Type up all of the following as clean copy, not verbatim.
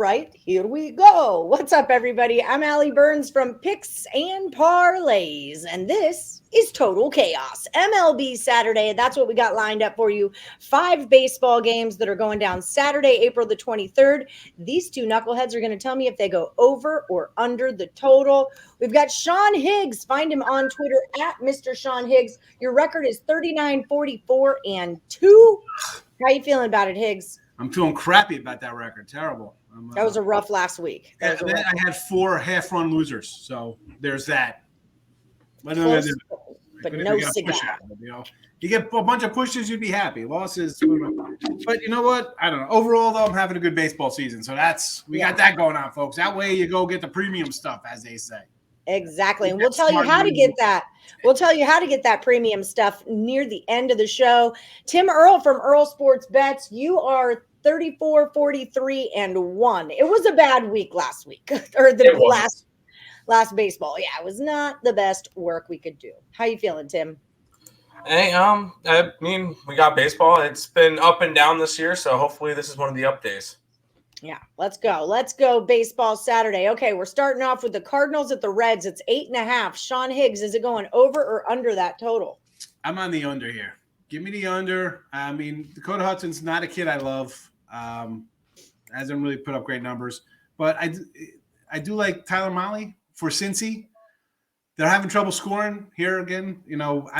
right, here we go. What's up, everybody? I'm Allie Burns from Picks and Parlays, and this is Total Chaos. MLB Saturday, that's what we got lined up for you. 5 baseball games that are going down Saturday, April the 23rd. These two knuckleheads are going to tell me if they go over or under the total. We've got Sean Higgs. Find him on Twitter at Mr. Sean Higgs. Your record is 39-44-2. How you feeling about it, Higgs? I'm feeling crappy about that record. Terrible. That was a rough last week. I had 4 half-run losers, so there's that. Close, but no cigar. You get a bunch of pushes, you'd be happy. Losses, but you know what? I don't know. Overall, though, I'm having a good baseball season, so we got that going on, folks. That way, you go get the premium stuff, as they say. Exactly. And we'll tell you how to get that. We'll tell you how to get that premium stuff near the end of the show. Tim Earle from Earle Sports Bets, you are 34-43-1. It was a bad week last week, or the last baseball. Yeah, it was not the best work we could do. How you feeling, Tim? Hey, I mean, we got baseball. It's been up and down this year, so hopefully this is one of the up days. Yeah, let's go. Let's go baseball Saturday. Okay, we're starting off with the Cardinals at the Reds. It's 8.5. Sean Higgs, is it going over or under that total? I'm on the under here. Give me the under. I mean, Dakota Hudson's not a kid I love. Hasn't really put up great numbers. But I do like Tyler Mahle for Cincy. They're having trouble scoring here again. You know,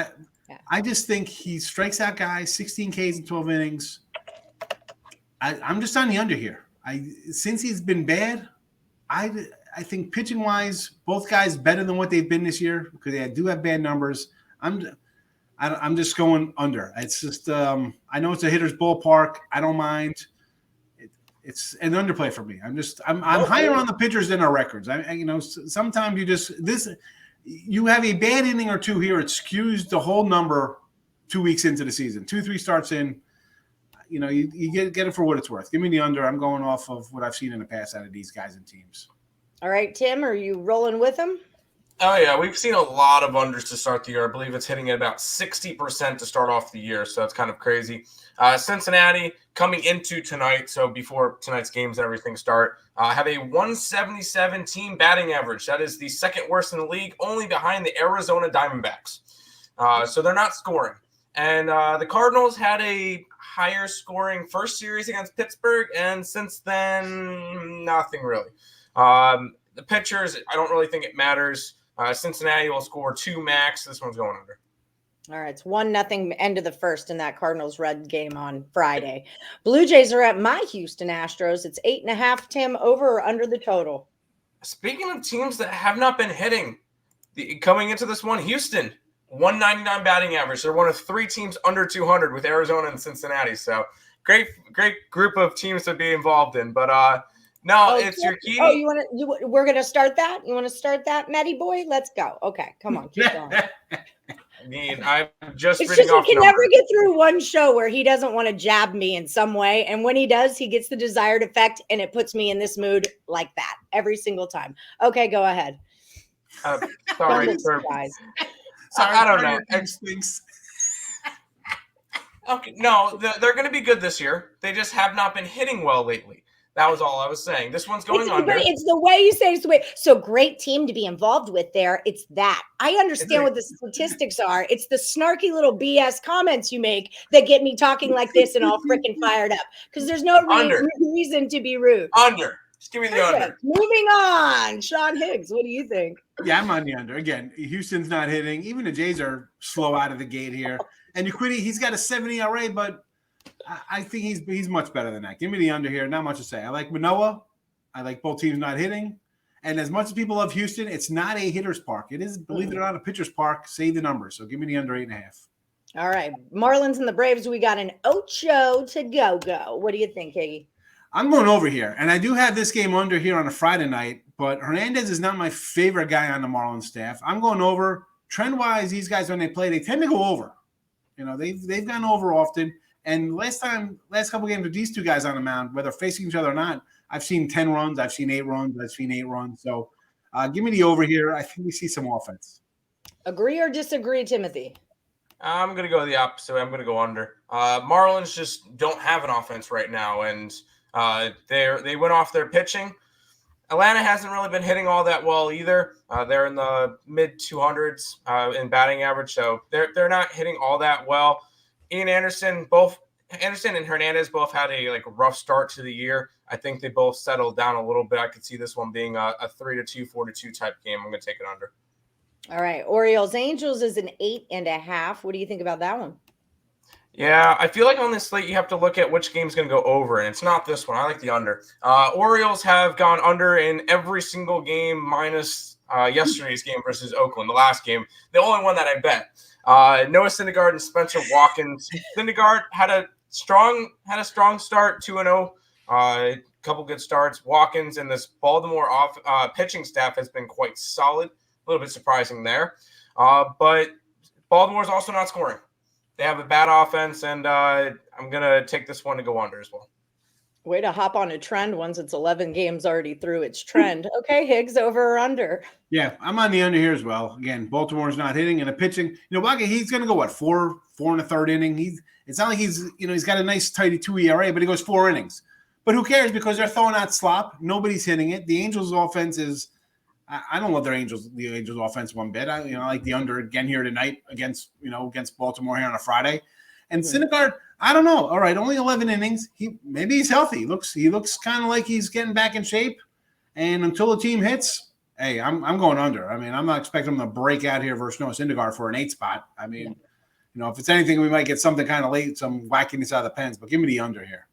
I just think he strikes out guys, 16 Ks in 12 innings. I'm just on the under here. Since he's been bad, I think pitching wise, both guys better than what they've been this year because they do have bad numbers. I'm just going under. It's just I know it's a hitter's ballpark. I don't mind. It's an underplay for me. I'm higher on the pitchers than our records. Sometimes you have a bad inning or two here. It skews the whole number 2 weeks into the season. 2-3 starts in. You get it for what it's worth. Give me the under. I'm going off of what I've seen in the past out of these guys and teams. All right, Tim, are you rolling with them? Oh, yeah. We've seen a lot of unders to start the year. I believe it's hitting at about 60% to start off the year, so that's kind of crazy. Cincinnati coming into tonight, so before tonight's games and everything start, have a 177 team batting average. That is the second worst in the league, only behind the Arizona Diamondbacks. So they're not scoring. And the Cardinals had a higher scoring first series against Pittsburgh, and since then, nothing really. The pitchers, I don't really think it matters. Cincinnati will score 2 max. This one's going under. All right, it's 1-0 end of the first in that Cardinals-Red game on Friday. Blue Jays are at my Houston Astros. It's 8.5, Tim, over or under the total? Speaking of teams that have not been hitting, coming into this one, Houston, 199 batting average. They're one of 3 teams under 200 with Arizona and Cincinnati. So great group of teams to be involved in. But it's your key. Oh, we're gonna start that? You want to start that, Matty boy? Let's go. Okay, come on, keep going. I mean, I'm just it's just we can never get through one show where he doesn't want to jab me in some way, and when he does, he gets the desired effect, and it puts me in this mood like that every single time. Okay, go ahead. Sorry, guys. I don't know. Okay, no, they're going to be good this year. They just have not been hitting well lately. That was all I was saying. This one's going under. It's the way you say it. So great team to be involved with there. It's that. I understand what the statistics are. It's the snarky little BS comments you make that get me talking like this and all freaking fired up because there's no reason to be rude. Under. Just give me the under. Moving on. Sean Higgs, what do you think? Yeah, I'm on the under. Again, Houston's not hitting. Even the Jays are slow out of the gate here. And Urquidy, he's got a 70 ERA, but I think he's much better than that. Give me the under here. Not much to say. I like Manoah. I like both teams not hitting. And as much as people love Houston, it's not a hitter's park. It is, believe it or not, a pitcher's park. Save the numbers. So give me the under 8.5. All right. Marlins and the Braves, we got an ocho to go. What do you think, Higgy? I'm going over here. And I do have this game under here on a Friday night, but Hernandez is not my favorite guy on the Marlins staff. I'm going over. Trend-wise, these guys, when they play, they tend to go over. You know, they've gone over often. And last couple games with these two guys on the mound, whether facing each other or not, I've seen 10 runs, I've seen 8 runs, I've seen 8 runs. So give me the over here. I think we see some offense. Agree or disagree, Timothy? I'm going to go the opposite way. I'm going to go under. Marlins just don't have an offense right now. And They went off their pitching. Atlanta hasn't really been hitting all that well either. They're in the mid 200s in batting average, so they're not hitting all that well. Anderson and Hernandez both had a rough start to the year. I think they both settled down a little bit. I could see this one being a 3-2, 4-2 type game. I'm going to take it under. All right, Orioles Angels is an 8.5. What do you think about that one? Yeah, I feel like on this slate you have to look at which game's going to go over, and it's not this one. I like the under. Orioles have gone under in every single game minus yesterday's game versus Oakland, the last game. The only one that I bet. Noah Syndergaard and Spencer Watkins. Syndergaard had a strong start, 2-0. A couple good starts. Watkins and this Baltimore pitching staff has been quite solid. A little bit surprising there. But Baltimore's also not scoring. They have a bad offense, and I'm going to take this one to go under as well. Way to hop on a trend once it's 11 games already through its trend. Okay, Higgs, over or under? Yeah, I'm on the under here as well. Again, Baltimore's not hitting, and the pitching. Watkins, he's going to go, 4 and a third inning. It's not like he's got a nice tidy 2 ERA, but he goes 4 innings. But who cares, because they're throwing out slop. Nobody's hitting it. The Angels' offense is – I don't love the Angels offense one bit. I like the under again here tonight against Baltimore here on a Friday. And Syndergaard, I don't know. All right, only 11 innings. Maybe he's healthy. He looks kind of like he's getting back in shape. And until the team hits, hey, I'm going under. I mean, I'm not expecting him to break out here versus Noah Syndergaard for an 8 spot. I mean, if it's anything, we might get something kind of late, some wackiness out of the pens. But give me the under here.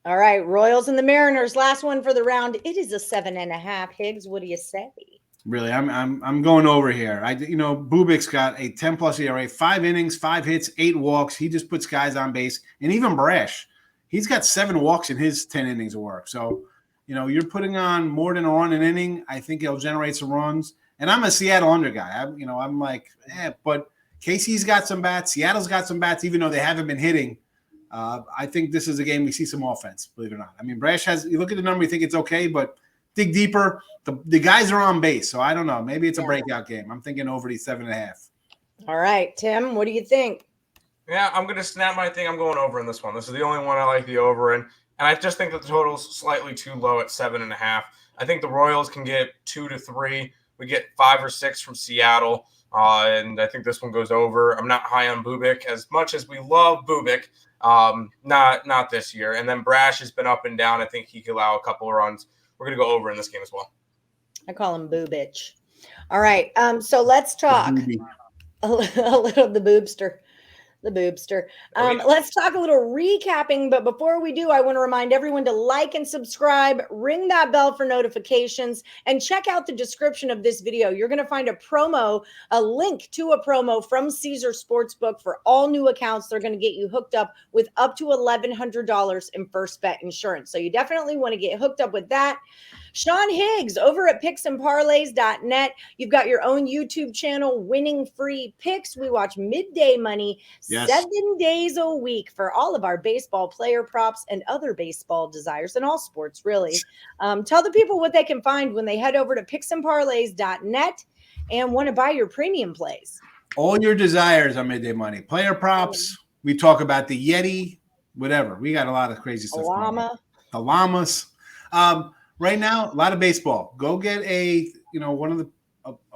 All right, Royals and the Mariners, last one for the round. It is a 7.5. Higgs, what do you say? Really, I'm going over here. Bubik's got a 10+ ERA, 5 innings, 5 hits, 8 walks. He just puts guys on base. And even Brash, he's got 7 walks in his 10 innings of work. So, you're putting on more than a run an inning. I think it'll generate some runs. And I'm a Seattle under guy. I'm like, but Casey's got some bats. Seattle's got some bats, even though they haven't been hitting. I think this is a game we see some offense, believe it or not. I mean, Brash you look at the number, you think it's okay, but dig deeper. The guys are on base, so I don't know. Maybe it's a breakout game. I'm thinking over the 7.5. All right, Tim, what do you think? Yeah, I'm going to snap my thing. I'm going over in this one. This is the only one I like the over in. And I just think that the total's slightly too low at 7.5. I think the Royals can get 2 to 3. We get 5 or 6 from Seattle. And I think this one goes over. I'm not high on Bubik as much as we love Bubik. Not this year. And then Brash has been up and down. I think he could allow a couple of runs. We're going to go over in this game as well. I call him Boobich. All right. So let's talk a little the boobster. Let's talk a little recapping. But before we do, I want to remind everyone to like and subscribe, ring that bell for notifications, and check out the description of this video. You're going to find a link to a promo from Caesar Sportsbook for all new accounts. They're going to get you hooked up with up to $1,100 in first bet insurance. So you definitely want to get hooked up with that. Sean Higgs over at picksandparlays.net. You've got your own YouTube channel, Winning Free Picks. We watch Midday Money 7 days a week for all of our baseball player props and other baseball desires in all sports, really. Tell the people what they can find when they head over to picksandparlays.net and want to buy your premium plays. All your desires on Midday Money. Player props. We talk about the Yeti, whatever. We got a lot of crazy stuff. The llamas. Right now, a lot of baseball. Go get a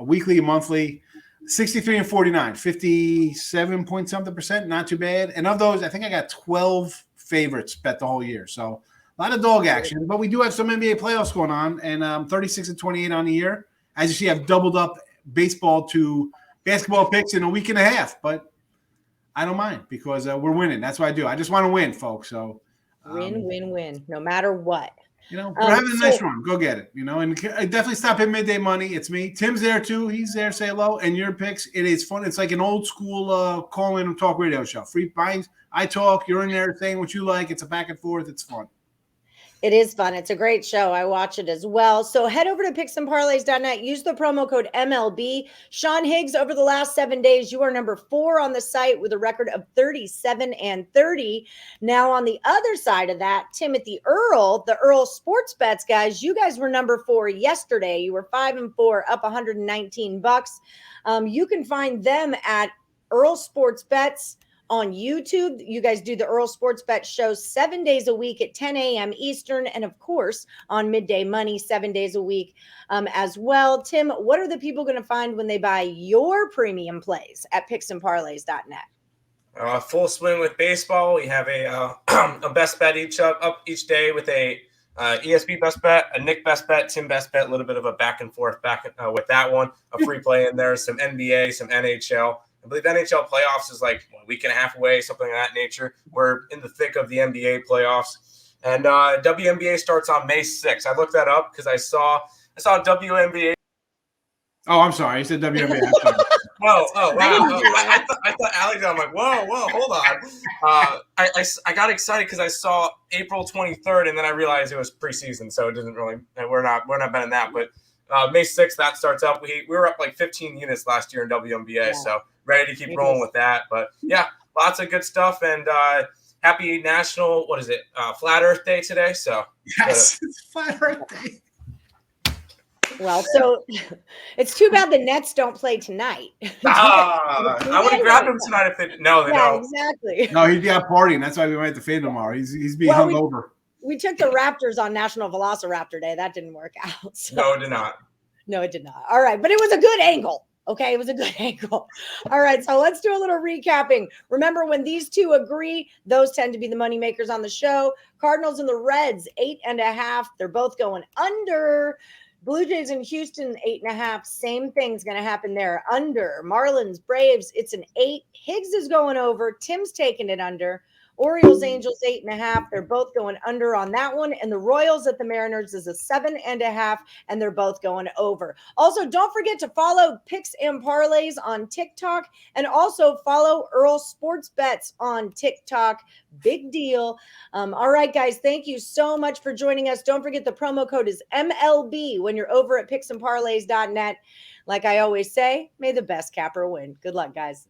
weekly, monthly, 63 and 49, 57 point something percent, not too bad. And of those, I think I got 12 favorites bet the whole year. So a lot of dog action, but we do have some NBA playoffs going on, and 36 and 28 on the year. As you see, I've doubled up baseball to basketball picks in a week and a half, but I don't mind because we're winning. That's what I do. I just want to win, folks. So win, no matter what. We're having a nice run. Go get it. And definitely stop at Midday Money. It's me. Tim's there too. He's there. Say hello. And your picks. It is fun. It's like an old school call in and talk radio show. Free buying. I talk. You're in there saying what you like. It's a back and forth. It's fun. It is fun. It's a great show. I watch it as well. So head over to picksandparlays.net. Use the promo code MLB. Sean Higgs, over the last 7 days, you are number 4 on the site with a record of 37 and 30. Now, on the other side of that, Timothy Earle, the Earle Sports Bets guys, you guys were number 4 yesterday. You were 5 and 4, up $119. You can find them at Earle Sports Bets on YouTube. You guys do the Earle Sports Bet show 7 days a week at 10 a.m. Eastern, and of course on Midday Money 7 days a week as well. Tim, what are the people going to find when they buy your premium plays at picksandparlays.net? Full swing with baseball. We have a best bet up each day with a ESP best bet, a Nick best bet, Tim best bet, a little bit of a back and forth with that one, a free play in there, some NBA, some NHL. I believe NHL playoffs is like a week and a half away, something of that nature. We're in the thick of the NBA playoffs. And WNBA starts on May 6th. I looked that up because I saw WNBA. Oh, I'm sorry. You said WNBA. Wow. I thought Alex, I'm like, whoa, hold on. I got excited because I saw April 23rd, and then I realized it was preseason, so it didn't really, and we're not betting that. But May 6th, that starts up. We were up like 15 units last year in WNBA, so ready to keep rolling with that. But yeah, lots of good stuff, and happy National, Flat Earth Day today. So yes, it's Flat Earth Day. Well, so it's too bad the Nets don't play tonight. I would have grabbed them tonight if they don't. Exactly. No, he'd be out partying. That's why we might have to fade tomorrow. He's being hungover. We took the Raptors on National Velociraptor Day. That didn't work out. So. No, it did not. No, it did not. All right, but it was a good angle. Okay, it was a good angle. All right, so let's do a little recapping. Remember, when these two agree, those tend to be the money makers on the show. Cardinals and the Reds, 8.5. They're both going under. Blue Jays in Houston, 8.5. Same thing's going to happen there. Under. Marlins, Braves, it's an 8. Higgs is going over. Tim's taking it under. Orioles, Angels, 8.5. They're both going under on that one. And the Royals at the Mariners is a 7.5, and they're both going over. Also, don't forget to follow Picks and Parlays on TikTok, and also follow Earle Sports Bets on TikTok. Big deal. All right, guys, thank you so much for joining us. Don't forget the promo code is MLB when you're over at picksandparlays.net. Like I always say, may the best capper win. Good luck, guys.